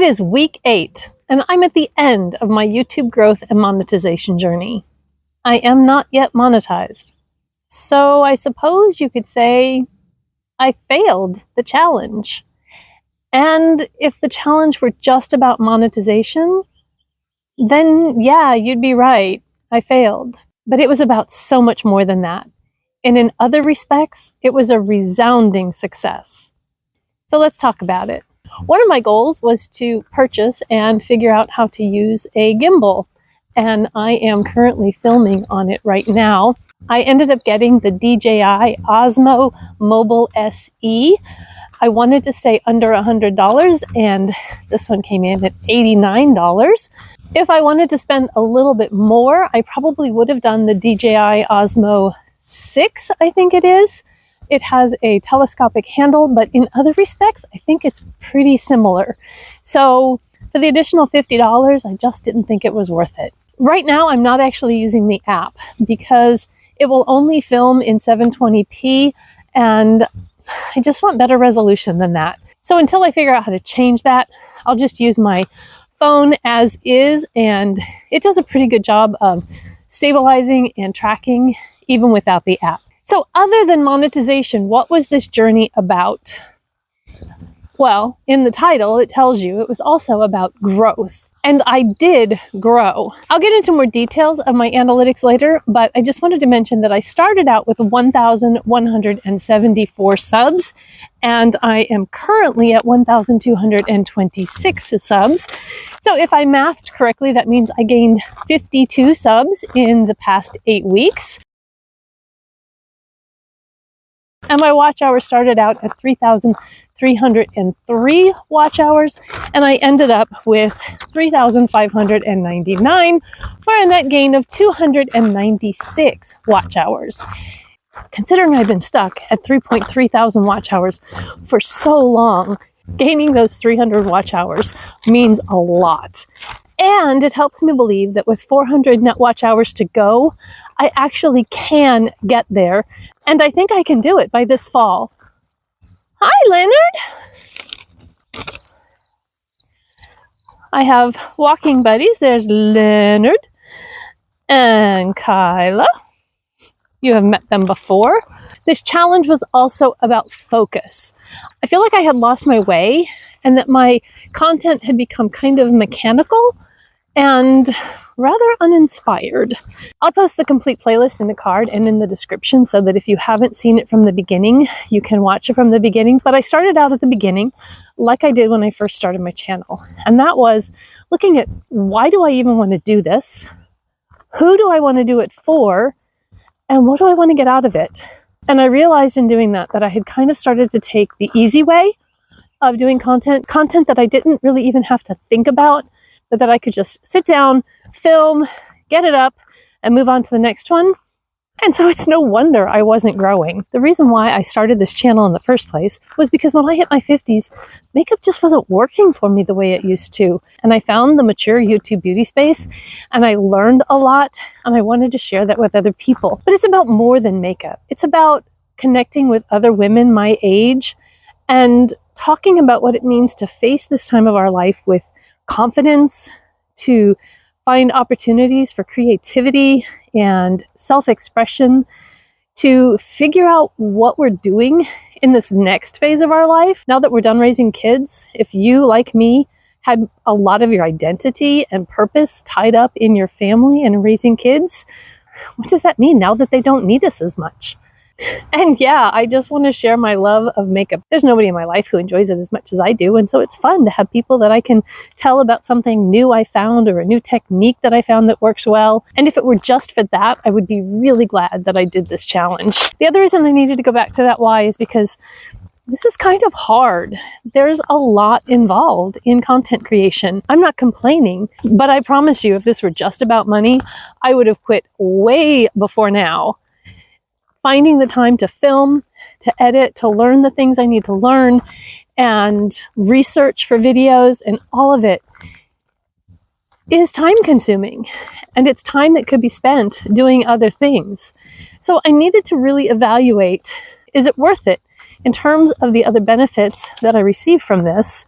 It is week 8, and I'm at the end of my YouTube growth and monetization journey. I am not yet monetized. So I suppose you could say I failed the challenge. And if the challenge were just about monetization, then yeah, you'd be right. I failed. But it was about so much more than that. And in other respects, it was a resounding success. So let's talk about it. One of my goals was to purchase and figure out how to use a gimbal. And I am currently filming on it right now. I ended up getting the DJI Osmo Mobile SE. I wanted to stay under $100, and this one came in at $89. If I wanted to spend a little bit more, I probably would have done the DJI Osmo 6, I think it is. It has a telescopic handle, but in other respects, I think it's pretty similar. So for the additional $50, I just didn't think it was worth it. Right now, I'm not actually using the app because it will only film in 720p, and I just want better resolution than that. So until I figure out how to change that, I'll just use my phone as is, and it does a pretty good job of stabilizing and tracking even without the app. So other than monetization, what was this journey about? Well, in the title, it tells you it was also about growth. And I did grow. I'll get into more details of my analytics later, but I just wanted to mention that I started out with 1,174 subs, and I am currently at 1,226 subs. So if I mathed correctly, that means I gained 52 subs in the past 8 weeks. And my watch hours started out at 3,303 watch hours, and I ended up with 3,599 for a net gain of 296 watch hours. Considering I've been stuck at 3.3 thousand watch hours for so long, gaining those 300 watch hours means a lot. And it helps me believe that with 400 net watch hours to go, I actually can get there. And I think I can do it by this fall. Hi, Leonard. I have walking buddies. There's Leonard and Kyla. You have met them before. This challenge was also about focus. I feel like I had lost my way and that my content had become kind of mechanical and rather uninspired. I'll post the complete playlist in the card and in the description so that if you haven't seen it from the beginning, you can watch it from the beginning. But I started out at the beginning, like I did when I first started my channel. And that was looking at, why do I even want to do this? Who do I want to do it for? And what do I want to get out of it? And I realized in doing that I had kind of started to take the easy way of doing content that I didn't really even have to think about, but that I could just sit down, film, get it up, and move on to the next one. And so it's no wonder I wasn't growing. The reason why I started this channel in the first place was because when I hit my 50s, makeup just wasn't working for me the way it used to. And I found the mature YouTube beauty space, and I learned a lot, and I wanted to share that with other people. But it's about more than makeup. It's about connecting with other women my age and talking about what it means to face this time of our life with confidence, to find opportunities for creativity and self-expression, to figure out what we're doing in this next phase of our life. Now that we're done raising kids, if you, like me, had a lot of your identity and purpose tied up in your family and raising kids, what does that mean now that they don't need us as much? And yeah, I just want to share my love of makeup. There's nobody in my life who enjoys it as much as I do. And so it's fun to have people that I can tell about something new I found or a new technique that I found that works well. And if it were just for that, I would be really glad that I did this challenge. The other reason I needed to go back to that why is because this is kind of hard. There's a lot involved in content creation. I'm not complaining, but I promise you, if this were just about money, I would have quit way before now. Finding the time to film, to edit, to learn the things I need to learn, and research for videos, and all of it is time consuming. And it's time that could be spent doing other things. So I needed to really evaluate, is it worth it in terms of the other benefits that I receive from this?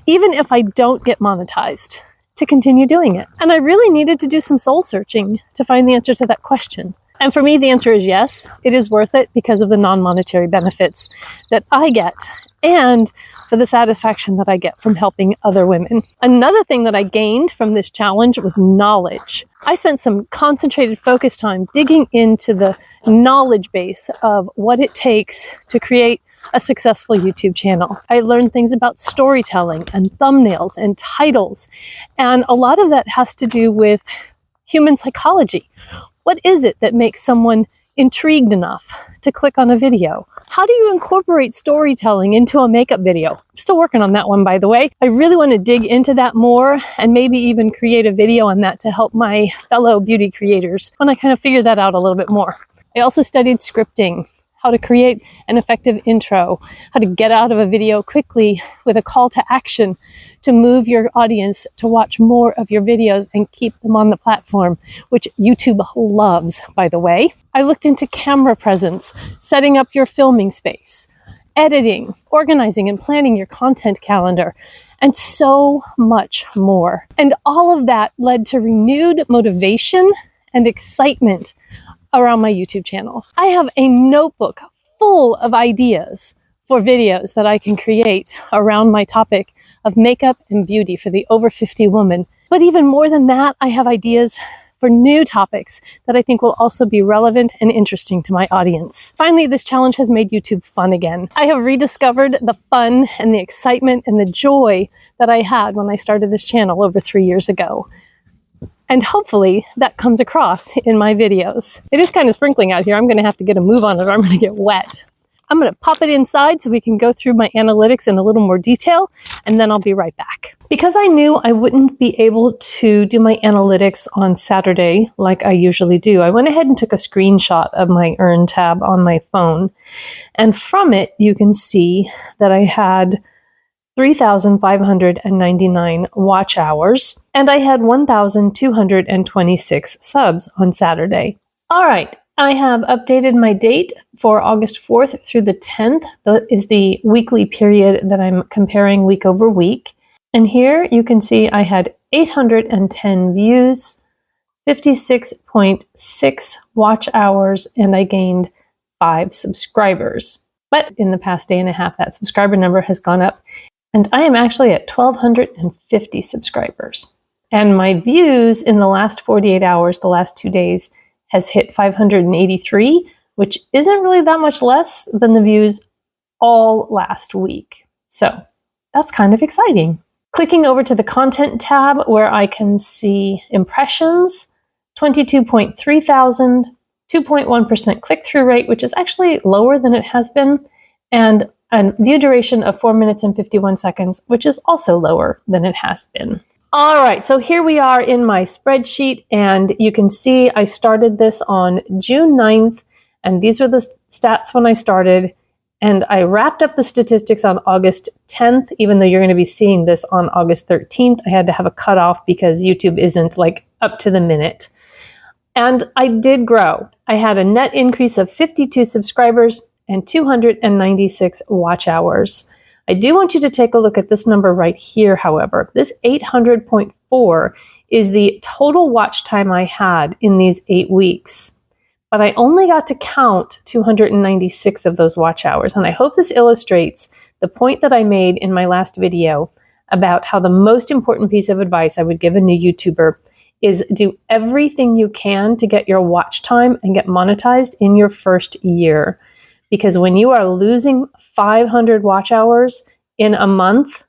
even if I don't get monetized, to continue doing it? And I really needed to do some soul searching to find the answer to that question. And for me, the answer is yes, it is worth it because of the non-monetary benefits that I get and for the satisfaction that I get from helping other women. Another thing that I gained from this challenge was knowledge. I spent some concentrated focus time digging into the knowledge base of what it takes to create a successful YouTube channel. I learned things about storytelling and thumbnails and titles, and a lot of that has to do with human psychology. What is it that makes someone intrigued enough to click on a video? How do you incorporate storytelling into a makeup video? I'm still working on that one, by the way. I really want to dig into that more and maybe even create a video on that to help my fellow beauty creators when I kind of figure that out a little bit more. I also studied scripting, how to create an effective intro, how to get out of a video quickly with a call to action to move your audience to watch more of your videos and keep them on the platform, which YouTube loves, by the way. I looked into camera presence, setting up your filming space, editing, organizing and planning your content calendar, and so much more. And all of that led to renewed motivation and excitement around my YouTube channel. I have a notebook full of ideas for videos that I can create around my topic of makeup and beauty for the over 50 woman. But even more than that, I have ideas for new topics that I think will also be relevant and interesting to my audience. Finally, this challenge has made YouTube fun again. I have rediscovered the fun and the excitement and the joy that I had when I started this channel over 3 years ago. And hopefully that comes across in my videos. It is kind of sprinkling out here. I'm going to have to get a move on it or I'm going to get wet. I'm going to pop it inside so we can go through my analytics in a little more detail, and then I'll be right back. Because I knew I wouldn't be able to do my analytics on Saturday like I usually do, I went ahead and took a screenshot of my Earn tab on my phone. And from it, you can see that I had 3,599 watch hours, and I had 1,226 subs on Saturday. All right, I have updated my date for August 4th through the 10th. That is the weekly period that I'm comparing week over week. And here you can see I had 810 views, 56.6 watch hours, and I gained 5 subscribers. But in the past day and a half, that subscriber number has gone up, and I am actually at 1,250 subscribers. And my views in the last 48 hours, the last 2 days, has hit 583, which isn't really that much less than the views all last week. So that's kind of exciting. Clicking over to the content tab where I can see impressions, 22.3 thousand, 2.1% click-through rate, which is actually lower than it has been, and a view duration of 4 minutes and 51 seconds, which is also lower than it has been. All right, so here we are in my spreadsheet, and you can see I started this on June 9th, and these are the stats when I started, and I wrapped up the statistics on August 10th, even though you're going to be seeing this on August 13th. I had to have a cutoff because YouTube isn't like up to the minute. And I did grow. I had a net increase of 52 subscribers and 296 watch hours. I do want you to take a look at this number right here, however. This 800.4 is the total watch time I had in these 8 weeks. But I only got to count 296 of those watch hours. And I hope this illustrates the point that I made in my last video about how the most important piece of advice I would give a new YouTuber is do everything you can to get your watch time and get monetized in your first year. Because when you are losing 500 watch hours in a month,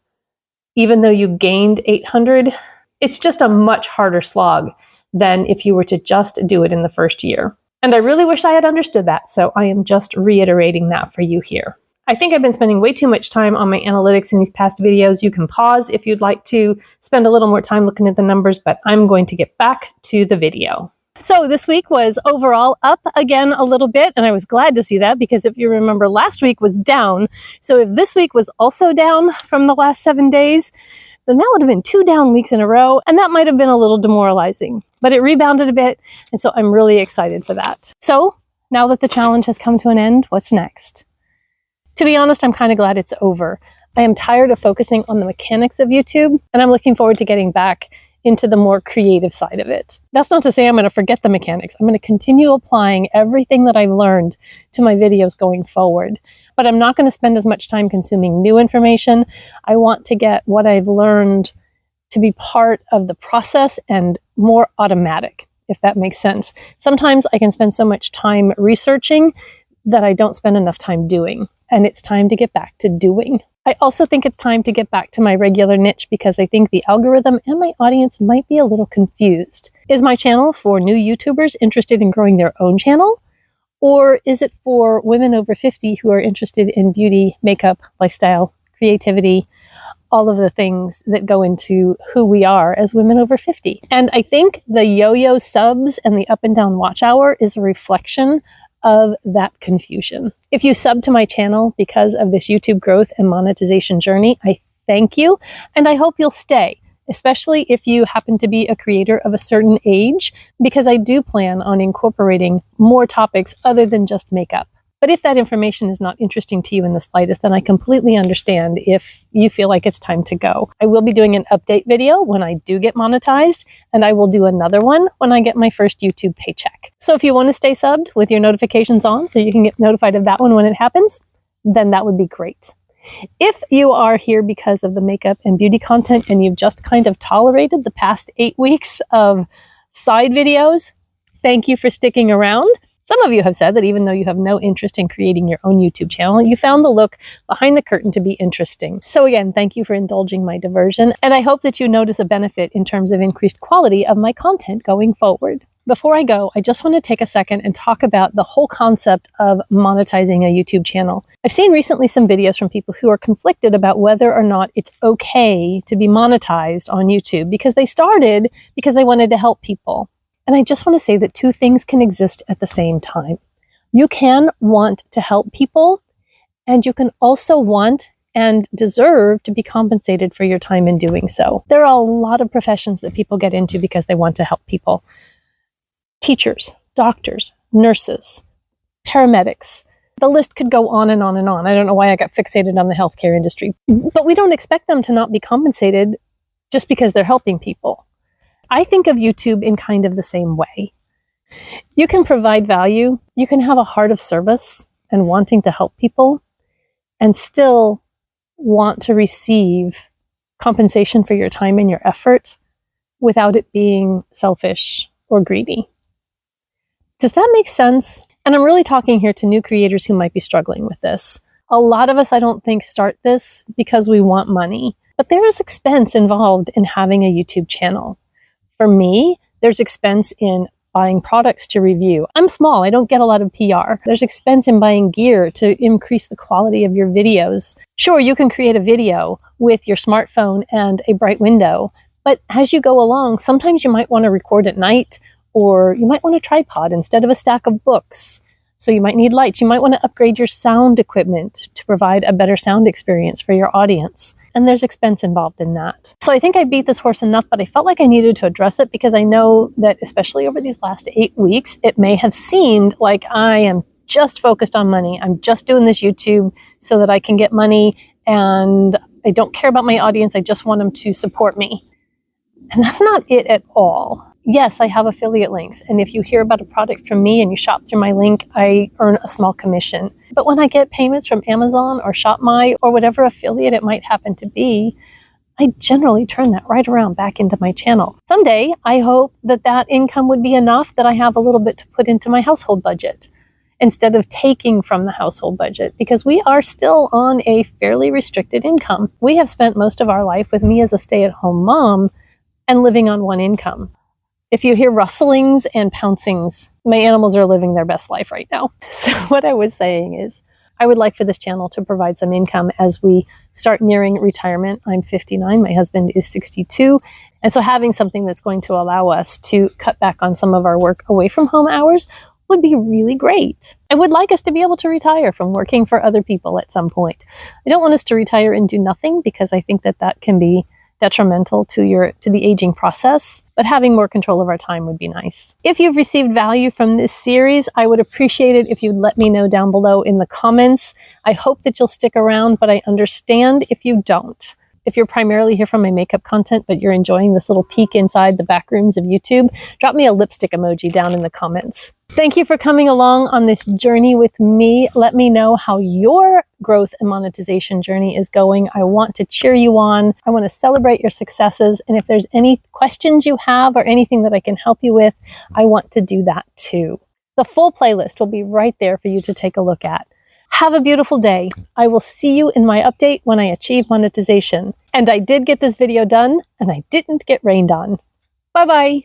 even though you gained 800, it's just a much harder slog than if you were to just do it in the first year. And I really wish I had understood that, so I am just reiterating that for you here. I think I've been spending way too much time on my analytics in these past videos. You can pause if you'd like to spend a little more time looking at the numbers, but I'm going to get back to the video. So this week was overall up again a little bit, and I was glad to see that because if you remember, last week was down. So if this week was also down from the last 7 days, then that would have been 2 down weeks in a row, and that might have been a little demoralizing. But it rebounded a bit, and so I'm really excited for that. So now that the challenge has come to an end, what's next? To be honest, I'm kind of glad it's over. I am tired of focusing on the mechanics of YouTube, and I'm looking forward to getting back into the more creative side of it. That's not to say I'm going to forget the mechanics. I'm going to continue applying everything that I've learned to my videos going forward. But I'm not going to spend as much time consuming new information. I want to get what I've learned to be part of the process and more automatic, if that makes sense. Sometimes I can spend so much time researching that I don't spend enough time doing. And it's time to get back to doing. I also think it's time to get back to my regular niche because I think the algorithm and my audience might be a little confused. Is my channel for new YouTubers interested in growing their own channel? Or is it for women over 50 who are interested in beauty, makeup, lifestyle, creativity, all of the things that go into who we are as women over 50? And I think the yo-yo subs and the up and down watch hour is a reflection of that confusion. If you sub to my channel because of this YouTube growth and monetization journey, I thank you, and I hope you'll stay, especially if you happen to be a creator of a certain age, because I do plan on incorporating more topics other than just makeup. But if that information is not interesting to you in the slightest, then I completely understand if you feel like it's time to go. I will be doing an update video when I do get monetized, and I will do another one when I get my first YouTube paycheck. So if you want to stay subbed with your notifications on so you can get notified of that one when it happens, then that would be great. If you are here because of the makeup and beauty content and you've just kind of tolerated the past 8 weeks of side videos, thank you for sticking around. Some of you have said that even though you have no interest in creating your own YouTube channel, you found the look behind the curtain to be interesting. So again, thank you for indulging my diversion, and I hope that you notice a benefit in terms of increased quality of my content going forward. Before I go, I just want to take a second and talk about the whole concept of monetizing a YouTube channel. I've seen recently some videos from people who are conflicted about whether or not it's okay to be monetized on YouTube because they started because they wanted to help people. And I just want to say that two things can exist at the same time. You can want to help people, and you can also want and deserve to be compensated for your time in doing so. There are a lot of professions that people get into because they want to help people. Teachers, doctors, nurses, paramedics. The list could go on and on and on. I don't know why I got fixated on the healthcare industry. But we don't expect them to not be compensated just because they're helping people. I think of YouTube in kind of the same way. You can provide value, you can have a heart of service and wanting to help people, and still want to receive compensation for your time and your effort without it being selfish or greedy. Does that make sense? And I'm really talking here to new creators who might be struggling with this. A lot of us, I don't think, start this because we want money, but there is expense involved in having a YouTube channel. For me, there's expense in buying products to review. I'm small, I don't get a lot of PR. There's expense in buying gear to increase the quality of your videos. Sure, you can create a video with your smartphone and a bright window, but as you go along, sometimes you might want to record at night, or you might want a tripod instead of a stack of books. So you might need lights. You might want to upgrade your sound equipment to provide a better sound experience for your audience. And there's expense involved in that. So I think I beat this horse enough, but I felt like I needed to address it because I know that especially over these last 8 weeks, it may have seemed like I am just focused on money. I'm just doing this YouTube so that I can get money, and I don't care about my audience. I just want them to support me. And that's not it at all. Yes, I have affiliate links, and if you hear about a product from me and you shop through my link, I earn a small commission. But when I get payments from Amazon or ShopMy or whatever affiliate it might happen to be, I generally turn that right around back into my channel. Someday, I hope that that income would be enough that I have a little bit to put into my household budget instead of taking from the household budget, because we are still on a fairly restricted income. We have spent most of our life with me as a stay-at-home mom and living on one income. If you hear rustlings and pouncings, my animals are living their best life right now. So what I was saying is, I would like for this channel to provide some income as we start nearing retirement. I'm 59, my husband is 62. And so having something that's going to allow us to cut back on some of our work away from home hours would be really great. I would like us to be able to retire from working for other people at some point. I don't want us to retire and do nothing, because I think that that can be detrimental to the aging process, but having more control of our time would be nice. If you've received value from this series, I would appreciate it if you'd let me know down below in the comments. I hope that you'll stick around, but I understand if you don't. If you're primarily here from my makeup content, but you're enjoying this little peek inside the back rooms of YouTube, drop me a lipstick emoji down in the comments. Thank you for coming along on this journey with me. Let me know how your growth and monetization journey is going. I want to cheer you on. I want to celebrate your successes. And if there's any questions you have or anything that I can help you with, I want to do that too. The full playlist will be right there for you to take a look at. Have a beautiful day. I will see you in my update when I achieve monetization. And I did get this video done, and I didn't get rained on. Bye-bye.